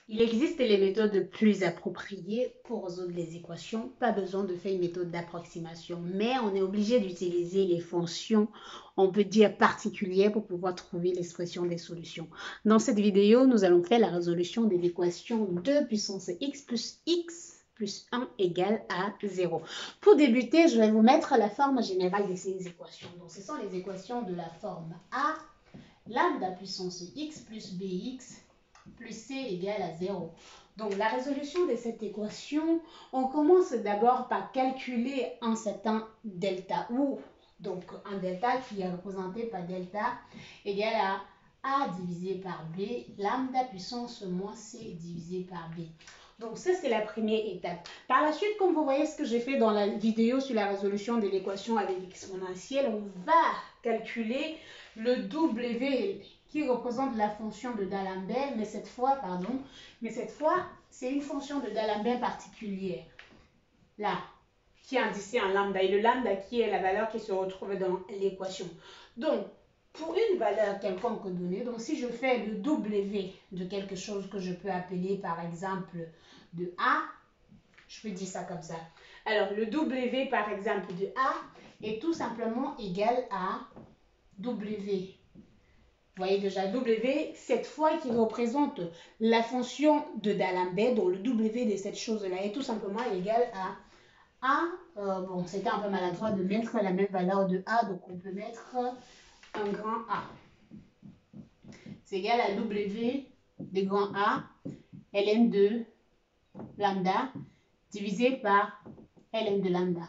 Il existe les méthodes plus appropriées pour résoudre les équations. Pas besoin de faire une méthode d'approximation, mais on est obligé d'utiliser les fonctions, on peut dire particulières, pour pouvoir trouver l'expression des solutions. Dans cette vidéo, nous allons faire la résolution de l'équation 2 puissance x plus 1 égale à 0. Pour débuter, je vais vous mettre la forme générale de ces équations. Donc, ce sont les équations de la forme A, lambda puissance x plus bx plus c égale à 0. Donc, la résolution de cette équation, on commence d'abord par calculer un certain delta ou donc un delta qui est représenté par delta égale à a divisé par b, lambda puissance moins c divisé par b. Donc, ça, c'est la première étape. Par la suite, comme vous voyez ce que j'ai fait dans la vidéo sur la résolution de l'équation avec exponentielle, on va calculer le W qui représente la fonction de D'Alembert, mais cette fois, c'est une fonction de D'Alembert particulière. Là, qui est indicée en lambda, et le lambda qui est la valeur qui se retrouve dans l'équation. Donc, pour une valeur quelconque donnée, donc si je fais le W de quelque chose que je peux appeler par exemple de A, je peux dire ça comme ça. Alors, le W par exemple de A est tout simplement égal à W. Vous voyez déjà W, cette fois qui représente la fonction de D'Alembert, donc le W de cette chose-là est tout simplement égal à A. Bon, c'était un peu maladroit de mettre la même valeur de A, donc on peut mettre un grand A. C'est égal à W de grand A, ln de lambda, divisé par ln de lambda.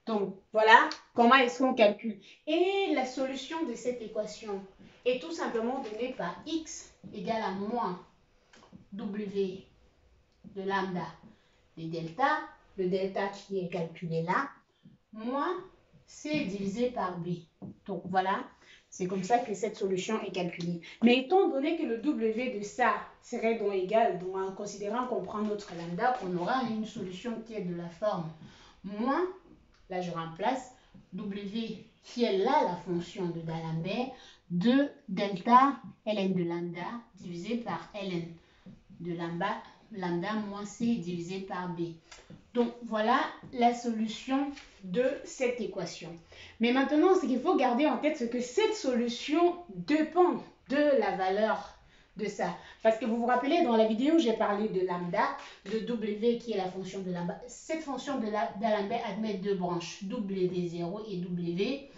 Donc, voilà comment est-ce qu'on calcule. Et la solution de cette équation est tout simplement donnée par x égale à moins w de lambda de delta, le delta qui est calculé là, moins c divisé par b. Donc, voilà, c'est comme ça que cette solution est calculée. Mais étant donné que le w de ça serait donc égal, donc en considérant qu'on prend notre lambda, on aura une solution qui est de la forme moins, là je remplace, w qui est là la fonction de D'Alembert, de delta ln de lambda divisé par ln de lambda moins c divisé par b. Donc, voilà la solution de cette équation. Mais maintenant, ce qu'il faut garder en tête, c'est que cette solution dépend de la valeur de ça. Parce que vous vous rappelez, dans la vidéo, j'ai parlé de lambda, de W qui est la fonction de lambda. Cette fonction de D'Alembert admet deux branches, W0 et W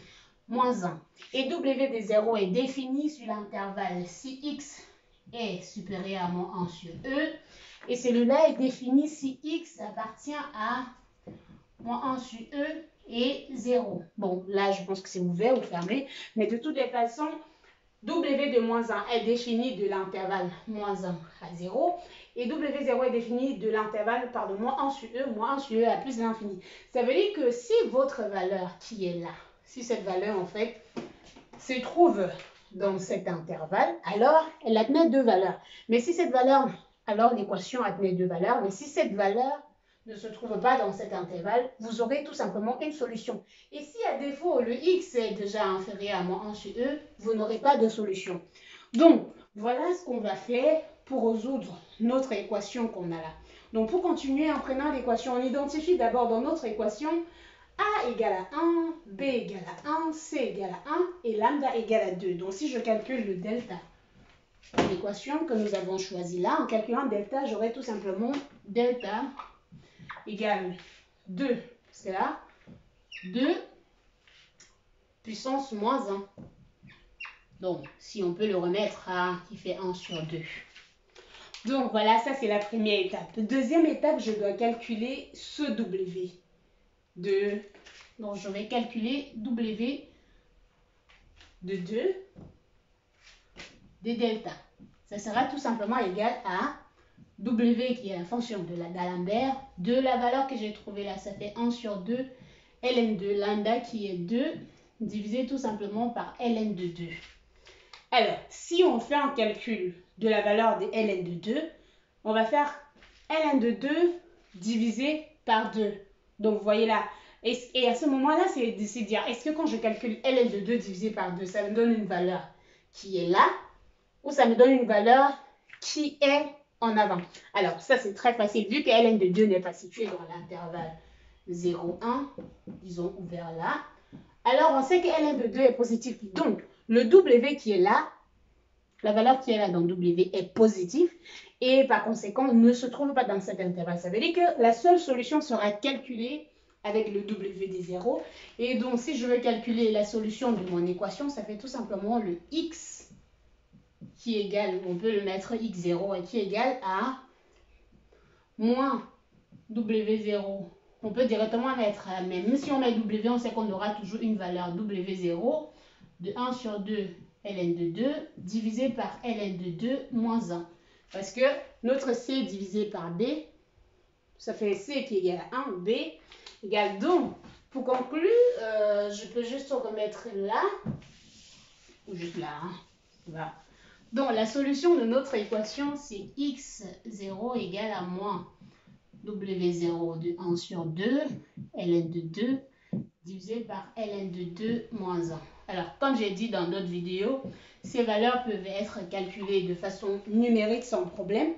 moins 1. Et W0 est défini sur l'intervalle si x est supérieur à moins 1 sur E. Et celui-là est défini si x appartient à moins 1 sur E et 0. Bon, là, je pense que c'est ouvert ou fermé. Mais de toutes les façons, W de moins 1 est défini de l'intervalle moins 1 à 0. Et W0 est défini de l'intervalle, pardon, moins 1 sur E à plus l'infini. Ça veut dire que si votre valeur qui est là, si cette valeur, en fait, se trouve dans cet intervalle, alors elle admet deux valeurs. Mais si cette valeur, alors l'équation admet deux valeurs, mais si cette valeur ne se trouve pas dans cet intervalle, vous aurez tout simplement une solution. Et si à défaut, le x est déjà inférieur à moins 1 sur E, vous n'aurez pas de solution. Donc, voilà ce qu'on va faire pour résoudre notre équation qu'on a là. Donc, pour continuer en prenant l'équation, on identifie d'abord dans notre équation A égale à 1, B égale à 1, C égale à 1 et lambda égale à 2. Donc, si je calcule le delta de l'équation que nous avons choisie là, en calculant delta, j'aurai tout simplement delta égale 2. C'est là 2 puissance moins 1. Donc, si on peut le remettre à qui fait 1 sur 2. Donc, voilà, ça c'est la première étape. Deuxième étape, je dois calculer ce W. Donc, je vais calculer W de 2 de delta. Ça sera tout simplement égal à W qui est la fonction de D'Alembert, de la valeur que j'ai trouvée là, ça fait 1 sur 2, ln de lambda qui est 2, divisé tout simplement par ln de 2. Alors, si on fait un calcul de la valeur de ln de 2, on va faire ln de 2 divisé par 2. Donc, vous voyez là, et à ce moment-là, c'est de dire, est-ce que quand je calcule ln de 2 divisé par 2, ça me donne une valeur qui est là, ou ça me donne une valeur qui est en avant. Alors, ça, c'est très facile. Vu que ln de 2 n'est pas situé dans l'intervalle 0, 1, disons ouvert là. Alors, on sait que ln de 2 est positif. Donc, le W qui est là, la valeur qui est là dans W est positive. Et par conséquent, ne se trouve pas dans cet intervalle. Ça veut dire que la seule solution sera calculée avec le W des 0. Et donc, si je veux calculer la solution de mon équation, ça fait tout simplement le X qui est égal, on peut le mettre X0, et qui est égal à moins W0. On peut directement mettre, même si on met W, on sait qu'on aura toujours une valeur W0 de 1 sur 2 ln de 2 divisé par ln de 2 moins 1. Parce que notre C divisé par B, ça fait C qui est égal à 1, B égale donc. Pour conclure, je peux juste remettre là, ou juste là, hein. Voilà. Donc, la solution de notre équation, c'est x0 égale à moins w0 de 1 sur 2, ln de 2, divisé par ln de 2 moins 1. Alors, comme j'ai dit dans d'autres vidéos, ces valeurs peuvent être calculées de façon numérique sans problème.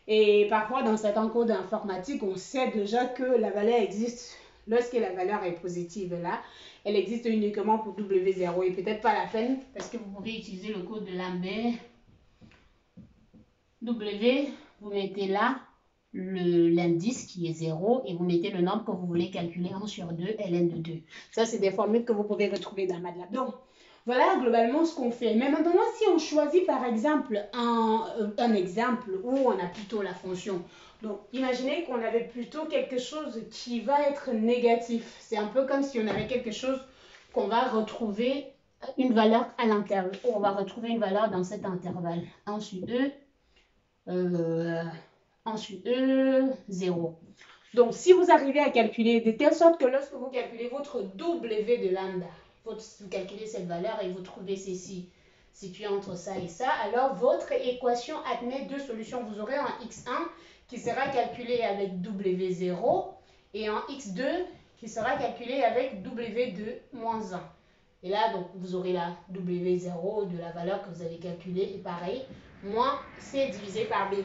Et parfois, dans certains cours d'informatique, on sait déjà que la valeur existe lorsque la valeur est positive là. Elle existe uniquement pour W0 et peut-être pas la peine parce que vous pouvez utiliser le code de Lambert. W, vous mettez là l'indice qui est 0 et vous mettez le nombre que vous voulez calculer 1 sur 2, ln de 2. Ça, c'est des formules que vous pouvez retrouver dans MATLAB. Donc, voilà globalement ce qu'on fait. Mais maintenant, si on choisit par exemple un exemple où on a plutôt la fonction. Donc, imaginez qu'on avait plutôt quelque chose qui va être négatif. C'est un peu comme si on avait quelque chose qu'on va retrouver une valeur à l'intervalle. On va retrouver une valeur dans cet intervalle. 1 sur 2. Ensuite, 0. Donc, si vous arrivez à calculer de telle sorte que lorsque vous calculez votre W de lambda, vous calculez cette valeur et vous trouvez ceci situé entre ça et ça, alors votre équation admet deux solutions. Vous aurez un x1 qui sera calculé avec W0 et un x2 qui sera calculé avec W2 moins 1. Et là, donc, vous aurez la W0 de la valeur que vous avez calculée et pareil, moins C divisé par B.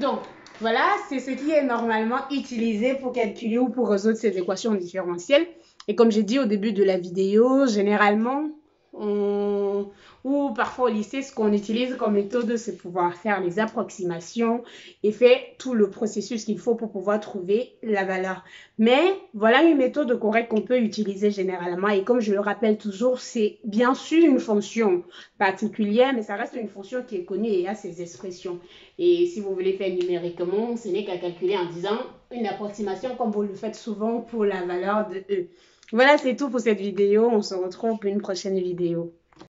Donc, voilà, c'est ce qui est normalement utilisé pour calculer ou pour résoudre ces équations différentielles. Et comme j'ai dit au début de la vidéo, généralement, ou parfois au lycée, ce qu'on utilise comme méthode, c'est pouvoir faire les approximations et faire tout le processus qu'il faut pour pouvoir trouver la valeur. Mais voilà une méthode correcte qu'on peut utiliser généralement. Et comme je le rappelle toujours, c'est bien sûr une fonction particulière, mais ça reste une fonction qui est connue et a ses expressions. Et si vous voulez faire numériquement, ce n'est qu'à calculer en disant une approximation comme vous le faites souvent pour la valeur de E. Voilà, c'est tout pour cette vidéo. On se retrouve pour une prochaine vidéo.